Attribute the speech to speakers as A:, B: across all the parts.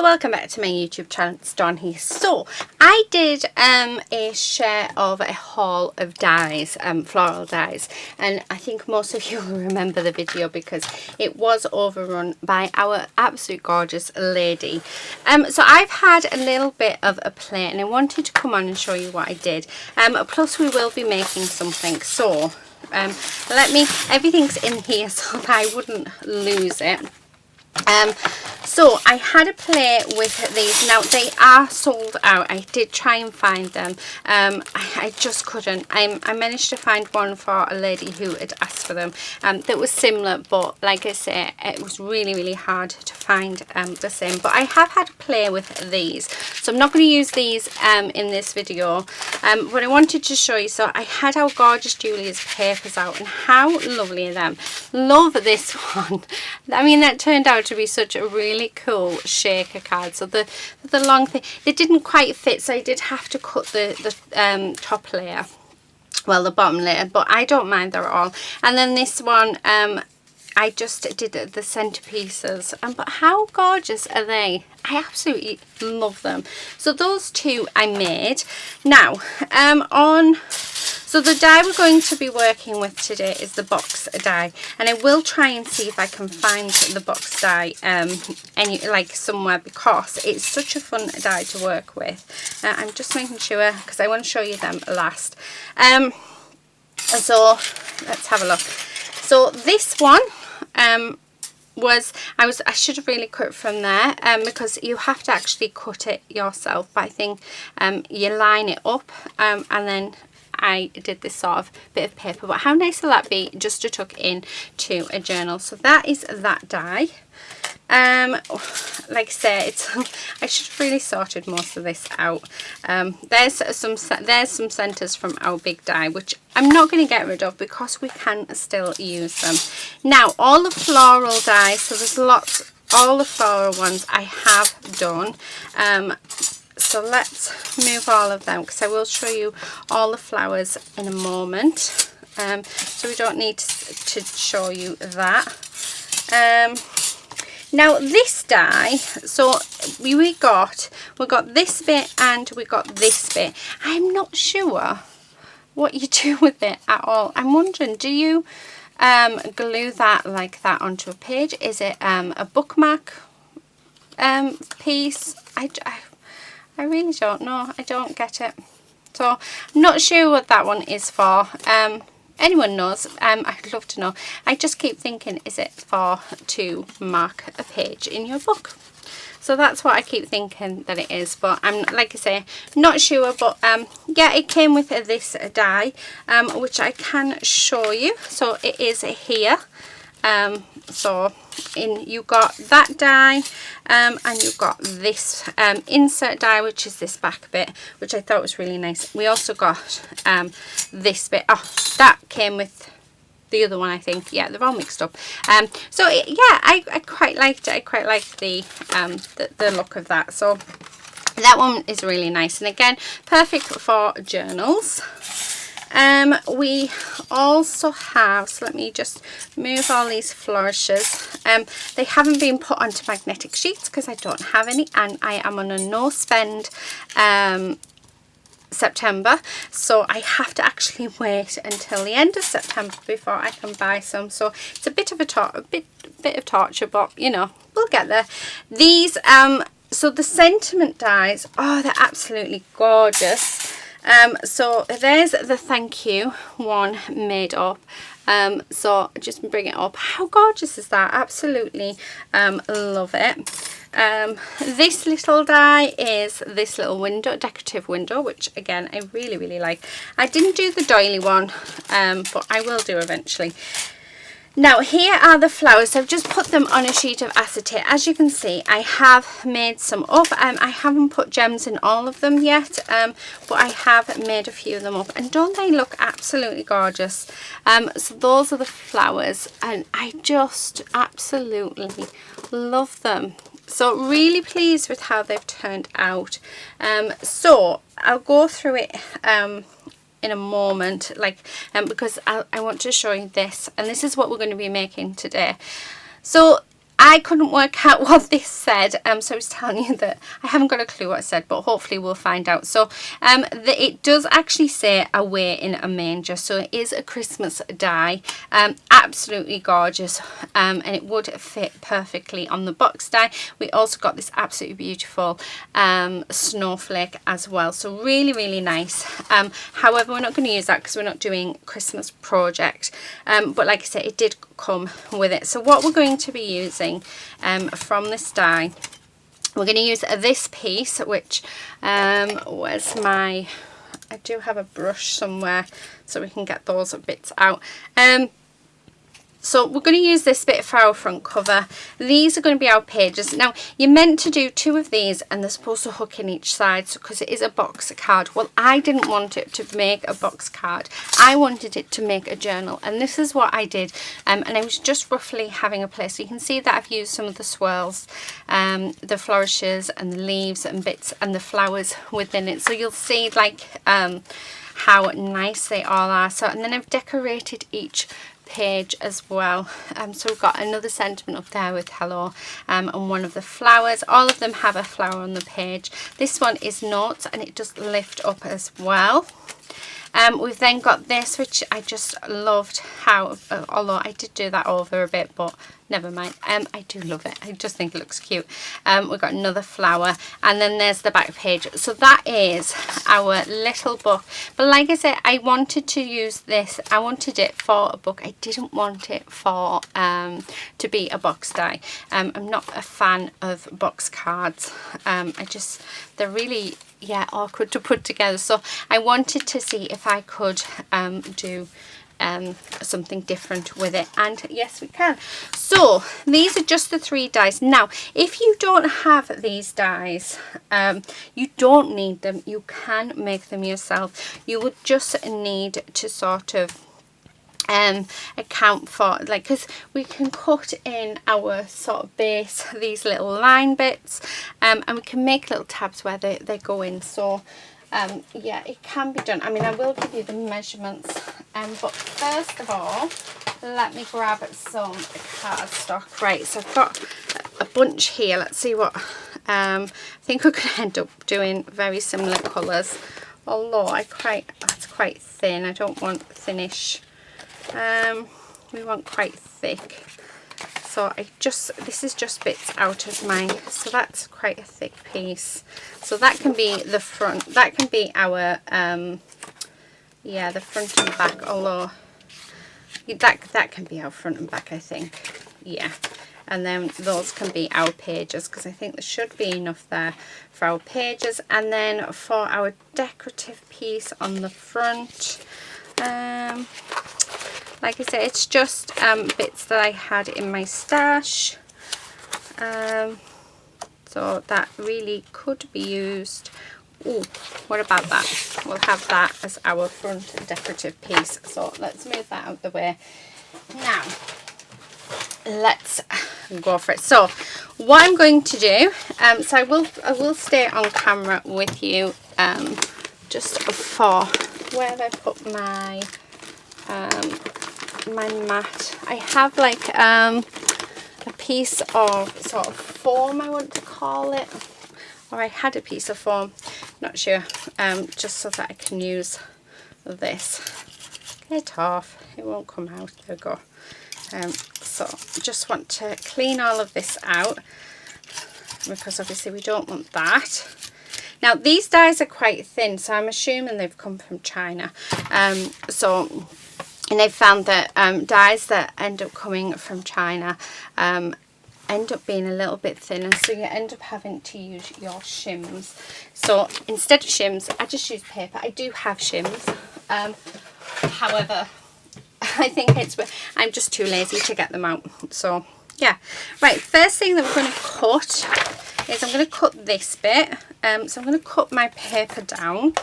A: Hello, welcome back to my YouTube channel. It's Dawn here. So I did a share of a haul of dyes, floral dyes, and I think most of you will remember the video because it was overrun by our absolute gorgeous lady. So I've had a little bit of a play and I wanted to come on and show you what I did. Plus we will be making something, so everything's in here so that I wouldn't lose it. So I had a play with these. Now they are sold out. I did try and find them. I just couldn't. I managed to find one for a lady who had asked for them that was similar, but like I say, it was really hard to find the same. But I have had a play with these, so I'm not going to use these in this video. But I wanted to show you, so I had our gorgeous Julia's papers out, and how lovely are them. Love this one. I mean, that turned out to be such a really cool shaker card. So the long thing, it didn't quite fit, so I did have to cut the top layer, well, the bottom layer, but I don't mind that at all. And then this one, I just did the centerpieces, but how gorgeous are they? I absolutely love them. So those two I made. Now so the die we're going to be working with today is the box die, and I will try and see if I can find the box die somewhere, because it's such a fun die to work with. I'm just making sure because I want to show you them last. So let's have a look. So this one I should have really cut from there because you have to actually cut it yourself, but I think you line it up and then I did this sort of bit of paper. But how nice will that be just to tuck in to a journal? So that is that die. Like I say, I should have really sorted most of this out. There's some centers from our big die, which I'm not going to get rid of because we can still use them. Now all the floral dies, so there's lots, all the floral ones I have done. So let's move all of them because I will show you all the flowers in a moment. So we don't need to show you that. Now this die, so we got this bit and we got this bit. I'm not sure what you do with it at all. I'm wondering, do you glue that like that onto a page? Is it a bookmark piece? I really don't know. I don't get it. So I'm not sure what that one is for. Anyone knows? I'd love to know. I just keep thinking, is it to mark a page in your book? So that's what I keep thinking that it is, but I'm, like I say, not sure. But yeah, it came with this die, which I can show you. So it is here. So you got that die, and you've got this insert die, which is this back bit, which I thought was really nice. We also got this bit. Oh, that came with the other one, I think. Yeah, they're all mixed up. So yeah, I quite liked it. I quite liked the look of that. So that one is really nice, and again, perfect for journals. We also have, so let me just move all these flourishes. They haven't been put onto magnetic sheets because I don't have any, and I am on a no spend September, so I have to actually wait until the end of September before I can buy some. So it's a bit of a bit of torture, but you know, we'll get there. These so the sentiment dies, oh, they're absolutely gorgeous. So there's the thank you one made up. So just bring it up. How gorgeous is that? Absolutely love it. This little die is this little window, decorative window, which again I really like. I didn't do the doily one, but I will do eventually. Now here are the flowers. I've just put them on a sheet of acetate. As you can see, I have made some up. I haven't put gems in all of them yet, but I have made a few of them up, and don't they look absolutely gorgeous? So those are the flowers, and I just absolutely love them. So really pleased with how they've turned out. So I'll go through it in a moment, because I want to show you this, and this is what we're going to be making today. So I couldn't work out what this said, so I was telling you that I haven't got a clue what it said, but hopefully we'll find out. So it does actually say away in a manger, so it is a Christmas die. Absolutely gorgeous, and it would fit perfectly on the box die. We also got this absolutely beautiful snowflake as well, so really, really nice. However, we're not going to use that because we're not doing Christmas project, but like I said, it did come with it. So what we're going to be using from this die, we're going to use this piece, which was my, I do have a brush somewhere so we can get those bits out. So we're going to use this bit for our front cover. These are going to be our pages. Now, you're meant to do 2 of these and they're supposed to hook in each side, so because it is a box card. Well, I didn't want it to make a box card. I wanted it to make a journal, and this is what I did. And I was just roughly having a play. So you can see that I've used some of the swirls, the flourishes and the leaves and bits and the flowers within it. So you'll see like how nice they all are. So, and then I've decorated each page as well. So we've got another sentiment up there with hello, and one of the flowers. All of them have a flower on the page. This one is notes, and it does lift up as well. We've then got this, which I just loved how, although I did do that over a bit, but never mind. I do love it. I just think it looks cute. We've got another flower, and then there's the back page. So that is our little book. But like I said, I wanted to use this. I wanted it for a book. I didn't want it for to be a box die. I'm not a fan of box cards. They're really, yeah, awkward to put together. So I wanted to see if I could do something different with it, and yes, we can. So these are just the 3 dies. Now, if you don't have these dies, you don't need them. You can make them yourself. You would just need to sort of account for, like, because we can cut in our sort of base these little line bits, and we can make little tabs where they go in. So yeah, it can be done. I mean, I will give you the measurements, but first of all, let me grab some cardstock. Right, so I've got a bunch here. Let's see what, I think we're going to end up doing very similar colours, although that's quite thin. I don't want thinnish. We want quite thick. So this is just bits out of mine. So that's quite a thick piece. So that can be the front. That can be our, yeah, the front and back. Although that can be our front and back, I think. Yeah. And then those can be our pages, because I think there should be enough there for our pages. And then for our decorative piece on the front, like I said, it's just bits that I had in my stash. So that really could be used. Oh, what about that? We'll have that as our front decorative piece. So let's move that out of the way. Now, let's go for it. So what I'm going to do, so I will stay on camera with you just for where have I put my my mat. I have like a piece of sort of foam, I want to call it, or I had a piece of foam, not sure, just so that I can use this. Get it off, it won't come out, there we go. So just want to clean all of this out, because obviously we don't want that. Now these dies are quite thin, so I'm assuming they've come from China. And I've found that dies that end up coming from China end up being a little bit thinner, so you end up having to use your shims. So instead of shims, I just use paper. I do have shims, however, I think I'm just too lazy to get them out. So yeah, right, first thing that we're going to cut is I'm going to cut this bit. So I'm going to cut my paper down.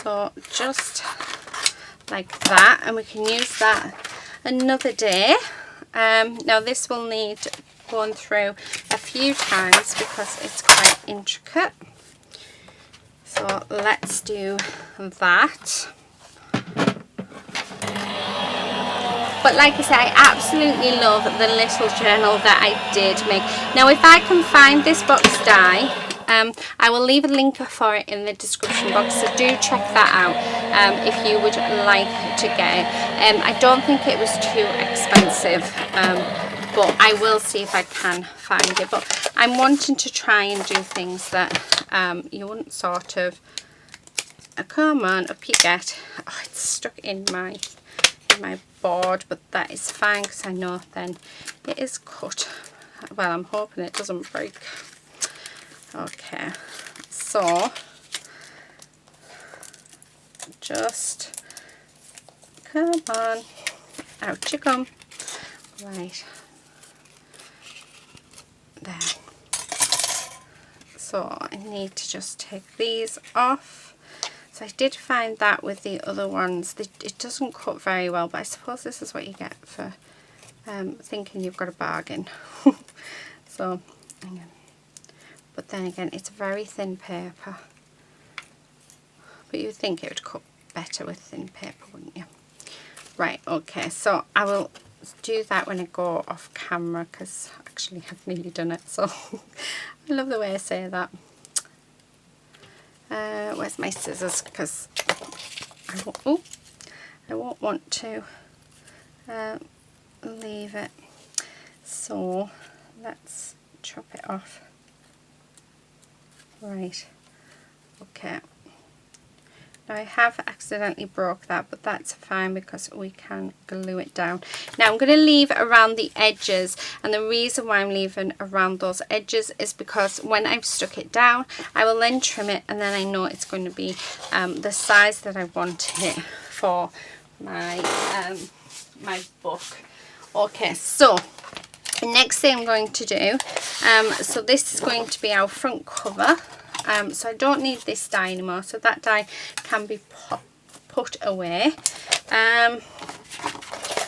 A: So just like that, and we can use that another day. Now this will need going through a few times because it's quite intricate. So let's do that. But like I said, I absolutely love the little journal that I did make. Now if I can find this box die, I will leave a link for it in the description box, so do check that out if you would like to get it. I don't think it was too expensive, but I will see if I can find it. But I'm wanting to try and do things that you wouldn't sort of... come on, up you get. Oh, it's stuck in my board, but that is fine because I know then it is cut. Well, I'm hoping it doesn't break. Okay, so just come on, out you come. Right there. So I need to just take these off. So I did find that with the other ones, it doesn't cut very well, but I suppose this is what you get for thinking you've got a bargain. So, but then again, it's very thin paper. But you'd think it would cut better with thin paper, wouldn't you? Right, okay, so I will do that when I go off camera, because actually I've nearly done it, so I love the way I say that. Where's my scissors? Because I won't want to leave it. So let's chop it off. Right. Okay. Now I have accidentally broke that, but that's fine because we can glue it down. Now I'm going to leave around the edges, and the reason why I'm leaving around those edges is because when I've stuck it down, I will then trim it, and then I know it's going to be the size that I want it for my my book. Okay, so the next thing I'm going to do, so this is going to be our front cover. So I don't need this die anymore, so that die can be put away.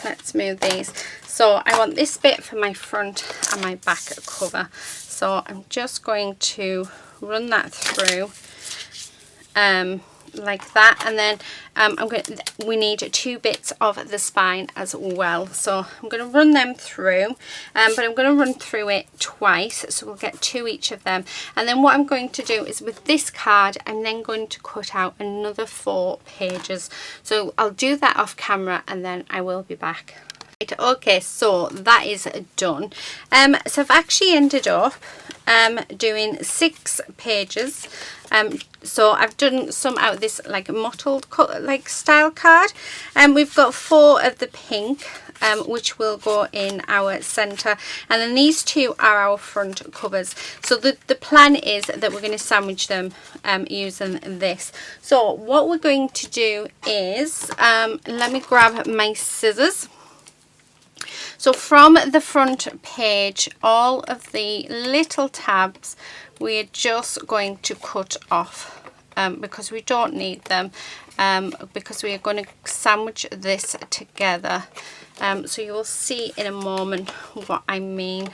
A: Let's move these. So I want this bit for my front and my back cover. So I'm just going to run that through like that, and then we need 2 bits of the spine as well, so I'm going to run them through, but I'm going to run through it twice, so we'll get 2 each of them. And then what I'm going to do is with this card, I'm then going to cut out another 4 pages, so I'll do that off camera and then I will be back. Okay, so that is done. So I've actually ended up doing 6 pages. So I've done some out of this like mottled like style card, and we've got 4 of the pink, which will go in our center, and then these 2 are our front covers. So the plan is that we're going to sandwich them using this. So what we're going to do is let me grab my scissors. So from the front page, all of the little tabs we're just going to cut off because we don't need them, because we are going to sandwich this together. So you will see in a moment what I mean.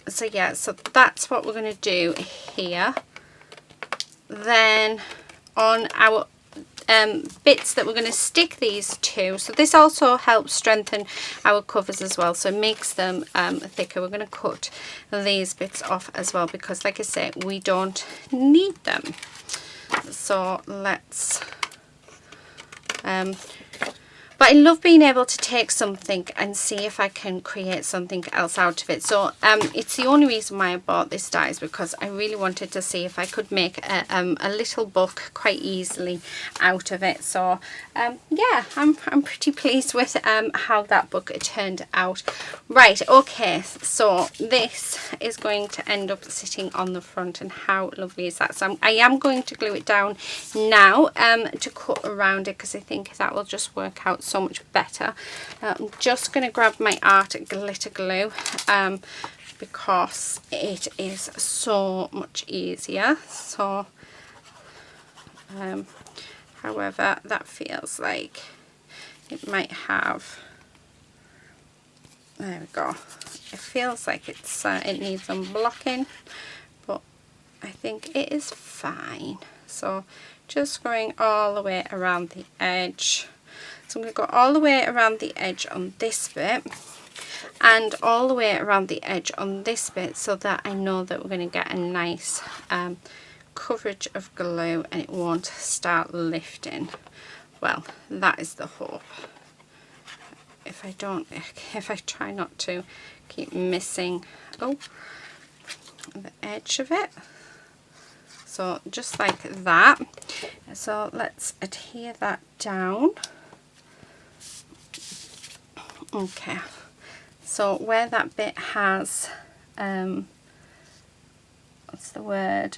A: So yeah, so that's what we're going to do here. Then on our bits that we're going to stick these to, so this also helps strengthen our covers as well, so it makes them thicker. We're going to cut these bits off as well because, like I say, we don't need them. So let's but I love being able to take something and see if I can create something else out of it. So it's the only reason why I bought this die, is because I really wanted to see if I could make a little book quite easily out of it. So yeah, I'm pretty pleased with how that book turned out. Right, okay, so this is going to end up sitting on the front, and how lovely is that? So I am going to glue it down now to cut around it, because I think that will just work out so much better. I'm just going to grab my art glitter glue because it is so much easier. So however, that feels like it might have, there we go, it feels like it's it needs unblocking, but I think it is fine. So just going all the way around the edge. So I'm going to go all the way around the edge on this bit and all the way around the edge on this bit, so that I know that we're going to get a nice coverage of glue and it won't start lifting. Well, that is the hope. If I try not to keep missing the edge of it. So just like that. So let's adhere that down. Okay, so where that bit has what's the word,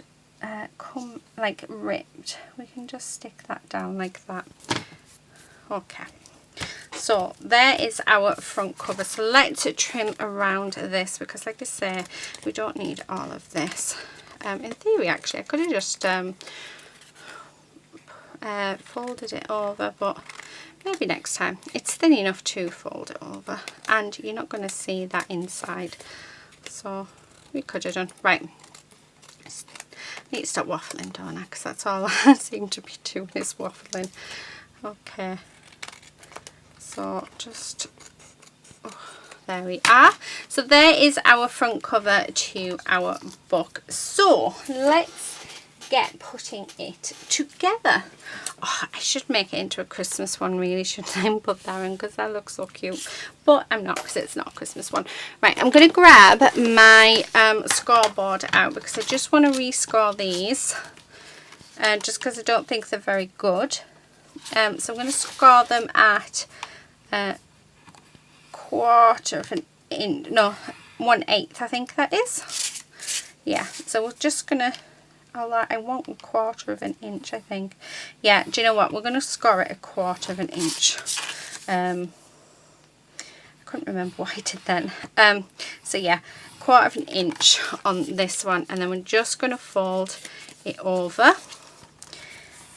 A: come like ripped, we can just stick that down like that. Okay, so there is our front cover. So let's trim around this, because like I say, we don't need all of this. In theory, actually, I could have just folded it over, but maybe next time. It's thin enough to fold it over, and you're not going to see that inside, so we could have done. Right, I need to stop waffling, don't I? Because that's all I seem to be doing is waffling. Okay, so just there we are. So there is our front cover to our book. So let's get putting it together. Oh, I should make it into a Christmas one, really, shouldn't I? And put that in, because that looks so cute. But I'm not, because it's not a Christmas one. Right, I'm going to grab my scoreboard out, because I just want to rescore these. Just because I don't think they're very good. So I'm going to score them at 1/4 of an inch. No, 1/8, I think that is. Yeah, so we're just going to... I want 1/4 of an inch, I think. Yeah, do you know what? We're going to score it 1/4 of an inch. I couldn't remember what I did then. So yeah, 1/4 of an inch on this one, and then we're just going to fold it over.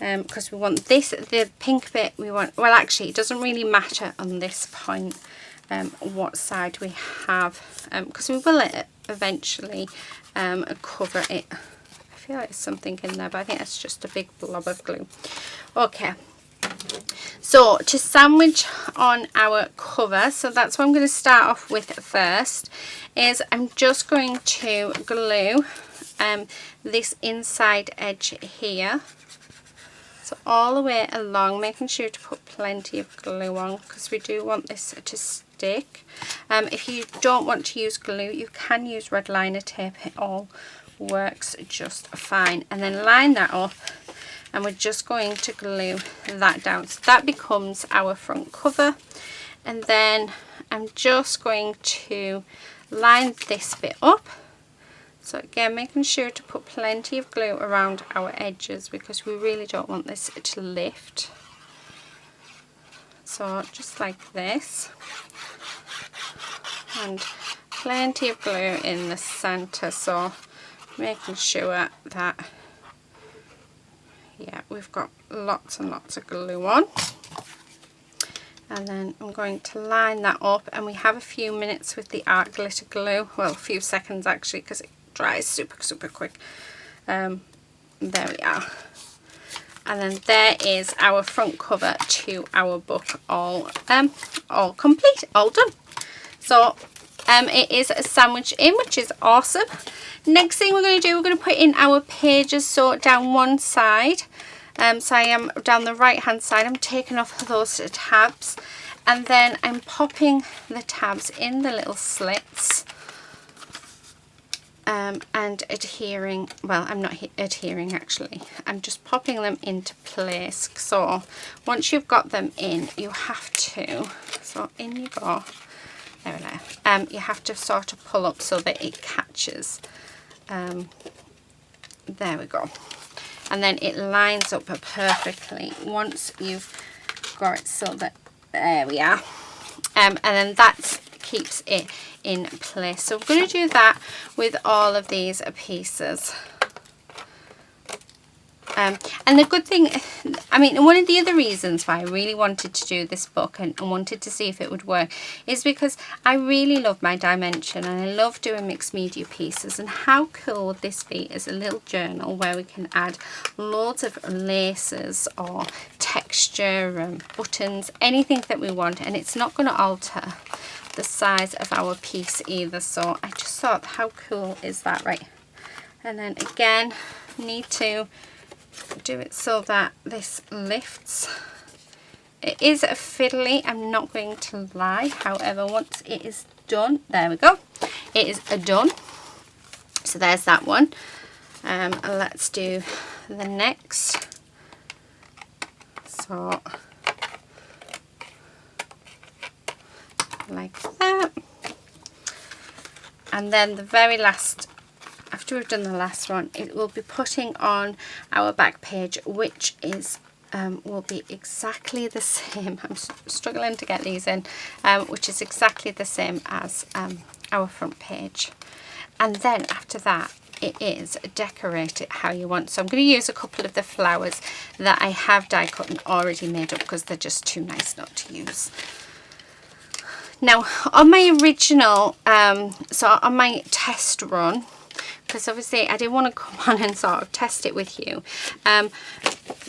A: Because we want this, the pink bit, we want, well actually it doesn't really matter on this point what side we have, because we will eventually cover it. I feel like there's something in there, but I think it's just a big blob of glue. Okay, so to sandwich on our cover, so that's what I'm going to start off with first, is I'm just going to glue this inside edge here. So all the way along, making sure to put plenty of glue on, because we do want this to stick. If you don't want to use glue, you can use red liner tape. It all works just fine. And then line that up, and we're just going to glue that down. So that becomes our front cover. And then I'm just going to line this bit up. So again, making sure to put plenty of glue around our edges, because we really don't want this to lift. So just like this. And plenty of glue in the centre, so making sure that, yeah, we've got lots and lots of glue on. And then I'm going to line that up, and we have a few minutes with the art glitter glue. Well, a few seconds actually, because it dries super quick. There we are. And then there is our front cover to our book, all complete, all done. So it is a sandwich in, which is awesome. Next thing we're going to do, we're going to put in our pages. So down one side, so I am down the right hand side, I'm taking off those tabs, and then I'm popping the tabs in the little slits. And adhering, well, I'm not adhering actually, I'm just popping them into place. So once you've got them in, you have to, so in you go, there we go, you have to sort of pull up so that it catches, there we go, and then it lines up perfectly once you've got it so that, there we are, and then that keeps it in place. So we're going to do that with all of these pieces. And the good thing, I mean, one of the other reasons why I really wanted to do this book and wanted to see if it would work is because I really love my dimension and I love doing mixed media pieces. And how cool would this be as a little journal where we can add loads of laces or texture and buttons, anything that we want, and it's not going to alter the size of our piece either. So I just thought, how cool is that, right? And then again, need to do it so that this lifts. It is a fiddly, I'm not going to lie. However, once it is done, there we go, it is done. So there's that one. Let's do the next. So like that, and then the very last, after we've done the last one, it will be putting on our back page, which is will be exactly the same. I'm struggling to get these in, which is exactly the same as our front page. And then after that, it is decorate it how you want. So I'm going to use a couple of the flowers that I have die cut and already made up because they're just too nice not to use. Now on my original, so on my test run, because obviously I didn't want to come on and sort of test it with you,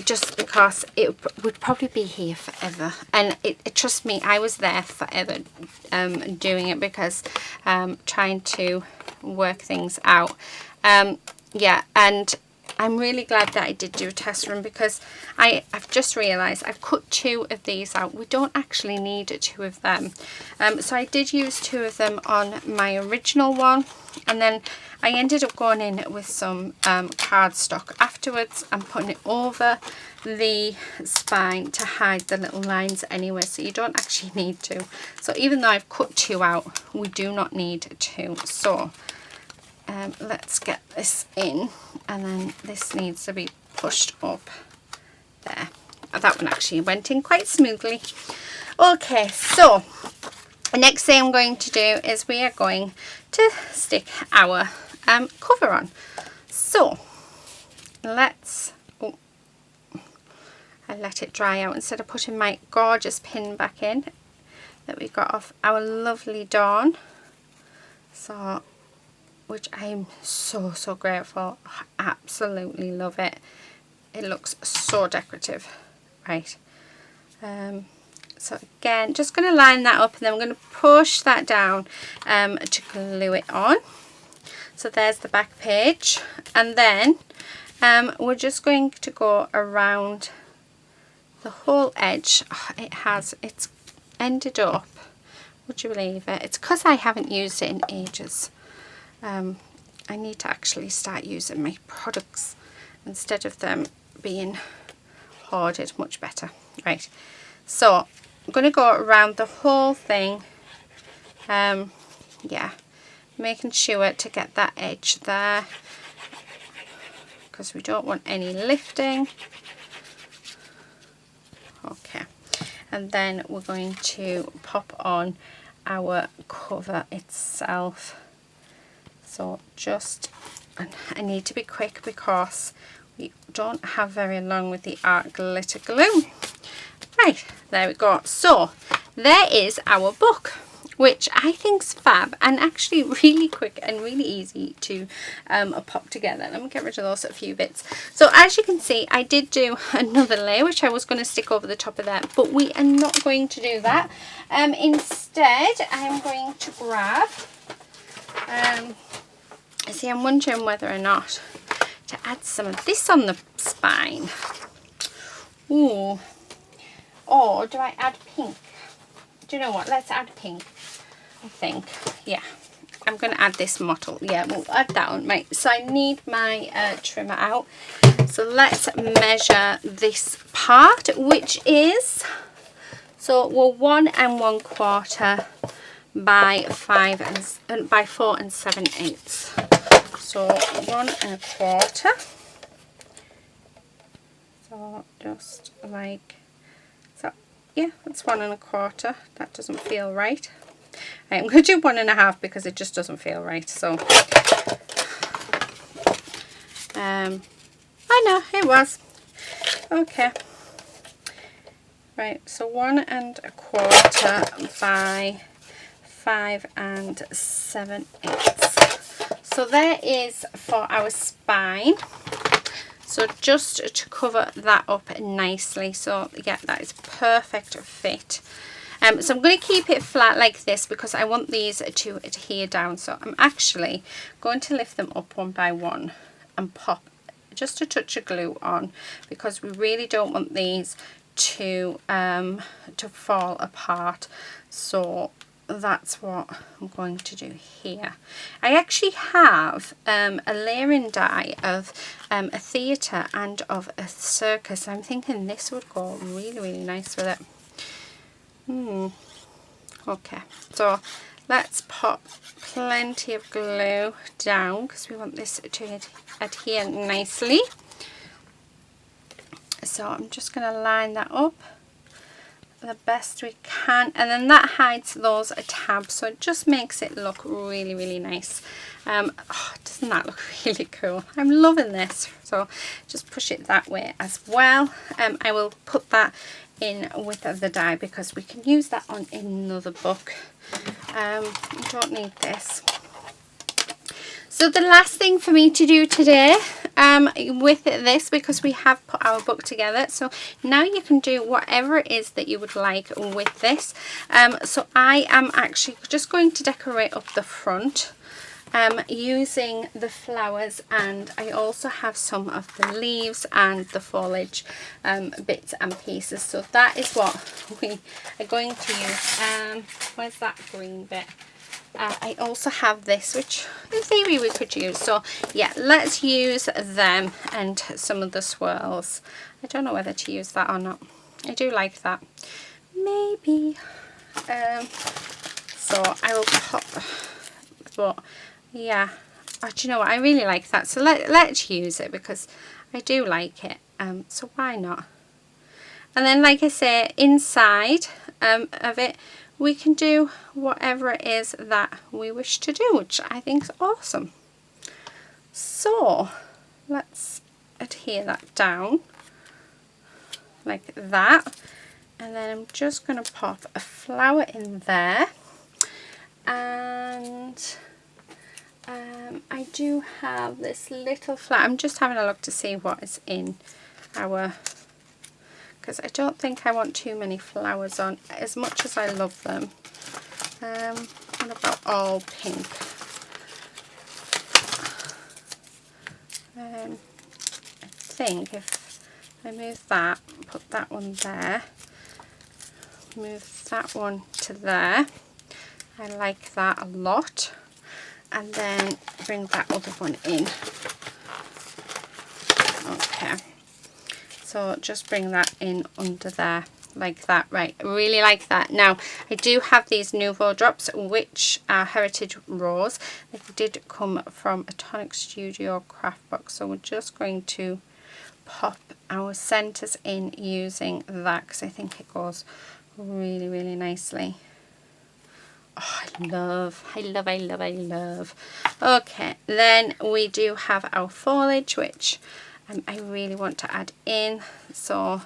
A: just because it would probably be here forever, and trust me, I was there forever doing it, because trying to work things out. Yeah, and I'm really glad that I did do a test run, because I've just realised I've cut 2 of these out. We don't actually need 2 of them. So I did use 2 of them on my original one, and then I ended up going in with some cardstock afterwards and putting it over the spine to hide the little lines anyway, so you don't actually need to. So even though I've cut 2 out, we do not need 2. So let's get this in, and then this needs to be pushed up there. That one actually went in quite smoothly. Okay, so the next thing I'm going to do is we are going to stick our cover on. So let's, I let it dry out instead of putting my gorgeous pin back in that we got off our lovely Dawn. So, which I'm so grateful. I absolutely love it. It looks so decorative. Right. So again, just going to line that up, and then I'm going to push that down to glue it on. So there's the back page, and then we're just going to go around the whole edge. Oh, it's ended up, would you believe it? It's because I haven't used it in ages. I need to actually start using my products instead of them being hoarded. Much better. Right, so I'm going to go around the whole thing, yeah, making sure to get that edge there, because we don't want any lifting. Okay, and then we're going to pop on our cover itself. So just, and I need to be quick because we don't have very long with the art glitter glue. Right, there we go. So there is our book, which I think's fab and actually really quick and really easy to pop together. Let me get rid of those a few bits. So as you can see, I did do another layer which I was going to stick over the top of that, but we are not going to do that. Instead, I'm going to grab, see, I'm wondering whether or not to add some of this on the spine. Ooh. Or do I add pink? Do you know what? Let's add pink, I think. Yeah, I'm going to add this mottle. Yeah, we'll add that on. Right, so I need my trimmer out. So let's measure this part, which is, so we're 1 1/4 by 4 7/8. So 1 1/4. So just like, so yeah, that's 1 1/4. That doesn't feel right. I'm going to do 1 1/2 because it just doesn't feel right. So I know, it was. Okay. Right, so 1 1/4 by 5 7/8. So there is for our spine. So just to cover that up nicely. So yeah, that is perfect fit. So I'm going to keep it flat like this because I want these to adhere down. So I'm actually going to lift them up one by one and pop just a touch of glue on, because we really don't want these to fall apart. So that's what I'm going to do here. I actually have a layering die of a theatre and of a circus. I'm thinking this would go really nice with it. Okay, so let's pop plenty of glue down because we want this to adhere nicely. So I'm just going to line that up the best we can, and then that hides those tabs, so it just makes it look really nice. Oh, doesn't that look really cool? I'm loving this. So just push it that way as well. I will put that in with the die because we can use that on another book. You don't need this. So the last thing for me to do today with this, because we have put our book together, so now you can do whatever it is that you would like with this. So I am actually just going to decorate up the front using the flowers, and I also have some of the leaves and the foliage bits and pieces. So that is what we are going to use. Where's that green bit? I also have this, which in theory we could use. So yeah, let's use them and some of the swirls. I don't know whether to use that or not. I do like that. Maybe. So I will pop, but yeah, do you know what? I really like that. So let's use it because I do like it. So why not? And then, like I say, inside of it, we can do whatever it is that we wish to do, which I think is awesome. So let's adhere that down like that, and then I'm just going to pop a flower in there, and I do have this little flower. I'm just having a look to see what is in our, because I don't think I want too many flowers on, as much as I love them. What about all pink? I think if I move that, put that one there, move that one to there, I like that a lot, and then bring that other one in. Okay. So just bring that in under there like that. Right, I really like that. Now I do have these Nouveau drops, which are Heritage Rose. They did come from a Tonic Studio craft box, so we're just going to pop our centers in using that because I think it goes really nicely. Oh, I love. Okay, then we do have our foliage, which I really want to add in. So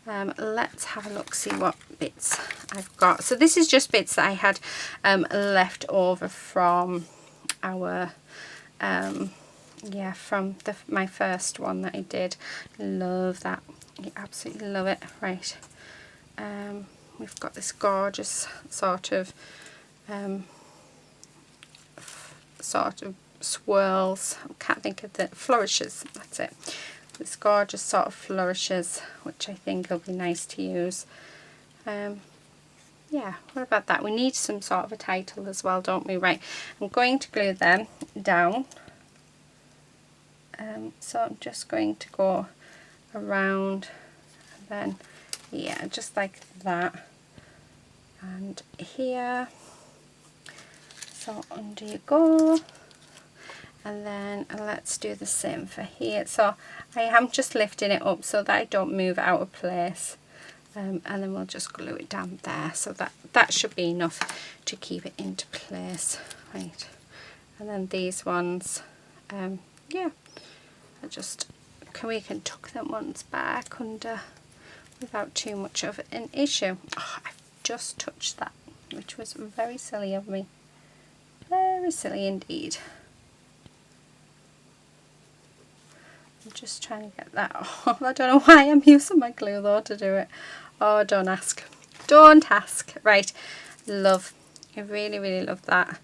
A: let's have a look, see what bits I've got. So this is just bits that I had left over from our yeah, from my first one that I did. Love that. I absolutely love it. Right, we've got this gorgeous sort of swirls. I can't think of the flourishes, that's it. This gorgeous sort of flourishes, which I think will be nice to use. Yeah, what about that? We need some sort of a title as well, don't we? Right, I'm going to glue them down. So I'm just going to go around, and then yeah, just like that, and here. So under you go, and then let's do the same for here. So I am just lifting it up so that I don't move out of place, and then we'll just glue it down there. So that should be enough to keep it into place. Right, and then these ones, yeah, I just we can tuck them ones back under without too much of an issue. Oh, I've just touched that, which was very silly of me. Very silly indeed. I'm just trying to get that off. I don't know why I'm using my glue though to do it. Oh, don't ask. Don't ask. Right, love. I really, really love that.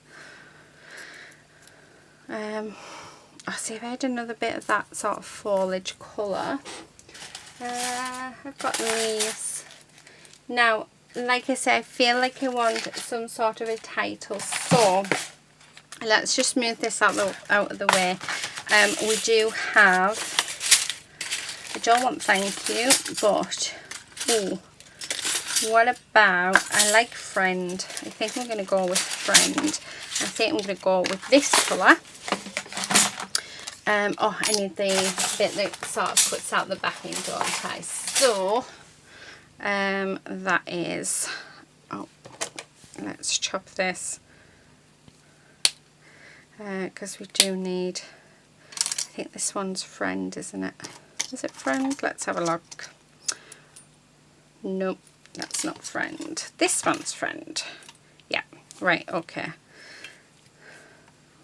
A: I'll see if I had another bit of that sort of foliage colour. I've got these. Now, like I said, I feel like I want some sort of a title, so let's just move this out of the way. We do have, I don't want thank you, but, ooh, what about, I like friend. I think we're going to go with friend. I think I'm going to go with this colour. Oh, I need the bit that sort of cuts out the backing, don't I? So, that is, oh, let's chop this. Because we do need, I think this one's friend, isn't it? Is it friend? Let's have a look. Nope, that's not friend. This one's friend. Yeah, right, okay.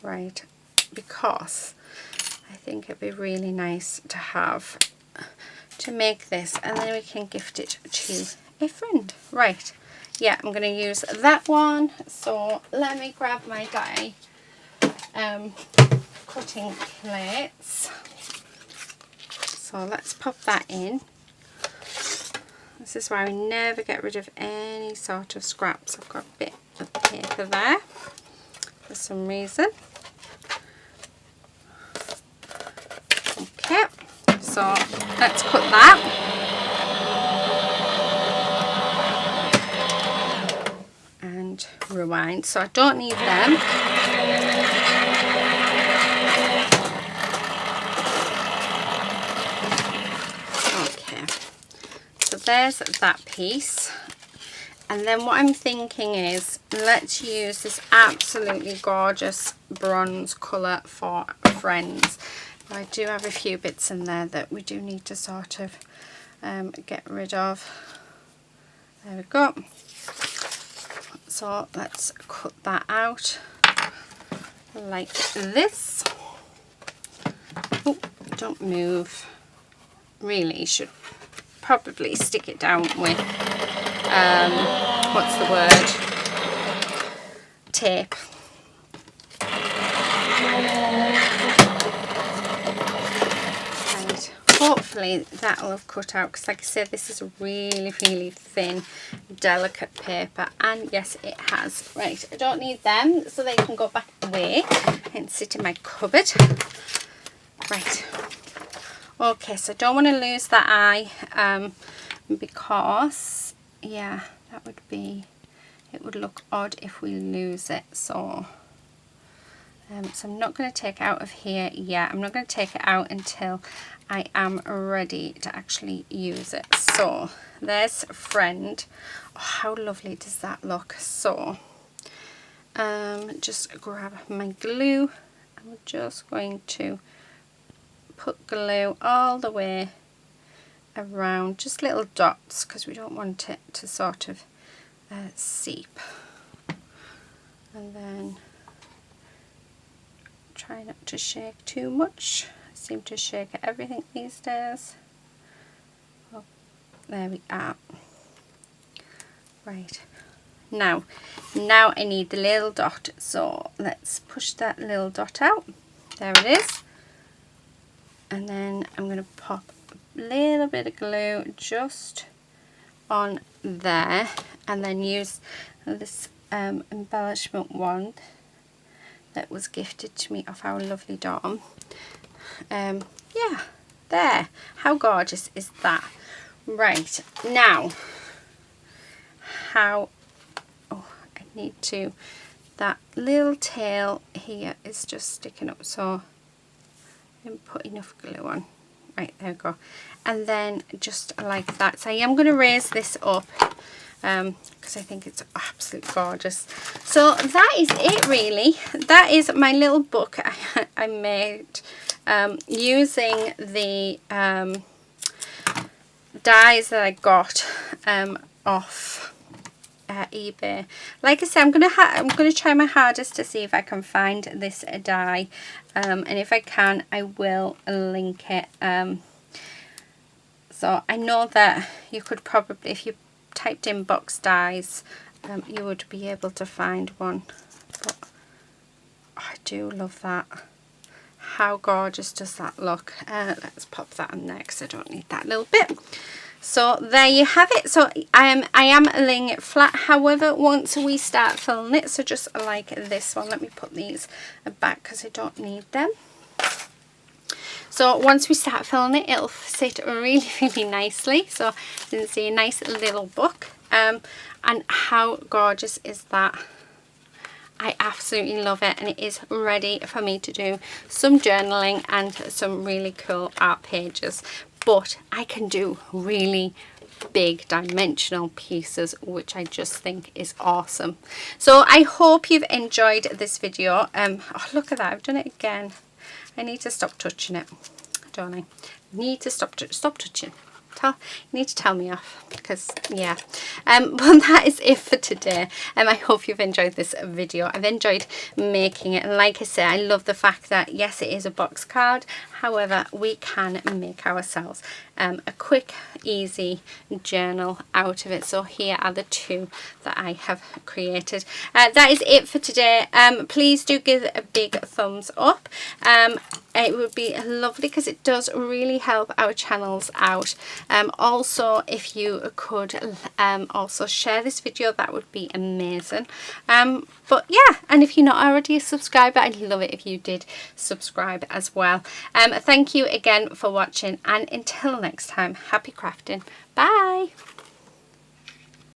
A: Right, because I think it'd be really nice to have, to make this, and then we can gift it to a friend. Right, yeah, I'm going to use that one. So let me grab my die cutting plates. So let's pop that in. This is why we never get rid of any sort of scraps. I've got a bit of paper there for some reason. Okay, so let's cut that. And rewind. So I don't need them. There's that piece, and then what I'm thinking is let's use this absolutely gorgeous bronze colour for friends. I do have a few bits in there that we do need to sort of get rid of. There we go. So let's cut that out like this. Oh, don't move. Really should probably stick it down with what's the word, tape. And hopefully that'll have cut out, because like I said, this is a really, really thin, delicate paper, and yes, it has. Right, I don't need them, so they can go back away and sit in my cupboard. Right. Okay, so I don't want to lose that eye, because, yeah, that would be, it would look odd if we lose it. So, so I'm not going to take it out of here yet. I'm not going to take it out until I am ready to actually use it. So, there's friend. Oh, how lovely does that look? So, just grab my glue, and we're just going to put glue all the way around, just little dots, because we don't want it to sort of seep. And then try not to shake too much. I seem to shake everything these days. Oh, there we are. Right, now I need the little dot, so let's push that little dot out. There it is. And then I'm going to pop a little bit of glue just on there, and then use this embellishment wand that was gifted to me off our lovely Dom. Yeah, there. How gorgeous is that? Right, now, oh, I need to, that little tail here is just sticking up, so I didn't put enough glue on. Right, there we go. And then just like that. So I am going to raise this up because I think it's absolutely gorgeous. So that is it really. That is my little book I made using the dies that I got off eBay. Like I said, I'm gonna try my hardest to see if I can find this die, and if I can, I will link it. So I know that you could probably, if you typed in box dies, you would be able to find one. But I do love that. How gorgeous does that look? Let's pop that on there because I don't need that little bit. So there you have it. So I am laying it flat. However, once we start filling it, so just like this one, let me put these back because I don't need them. So once we start filling it, it'll sit really, really nicely. So you can see a nice little book. And how gorgeous is that? I absolutely love it, and it is ready for me to do some journaling and some really cool art pages. But I can do really big dimensional pieces, which I just think is awesome. So I hope you've enjoyed this video. Oh, look at that, I've done it again. I need to stop touching it, don't I? Need to stop touching. You need to tell me off, because yeah. But that is it for today. I hope you've enjoyed this video. I've enjoyed making it, and like I say, I love the fact that yes, it is a box card. However, we can make ourselves a quick, easy journal out of it. So here are the two that I have created. That is it for today. Please do give it a big thumbs up. It would be lovely because it does really help our channels out. Also, if you could also share this video, that would be amazing. But yeah, and if you're not already a subscriber, I'd love it if you did subscribe as well. Thank you again for watching, and until next time, happy crafting. Bye.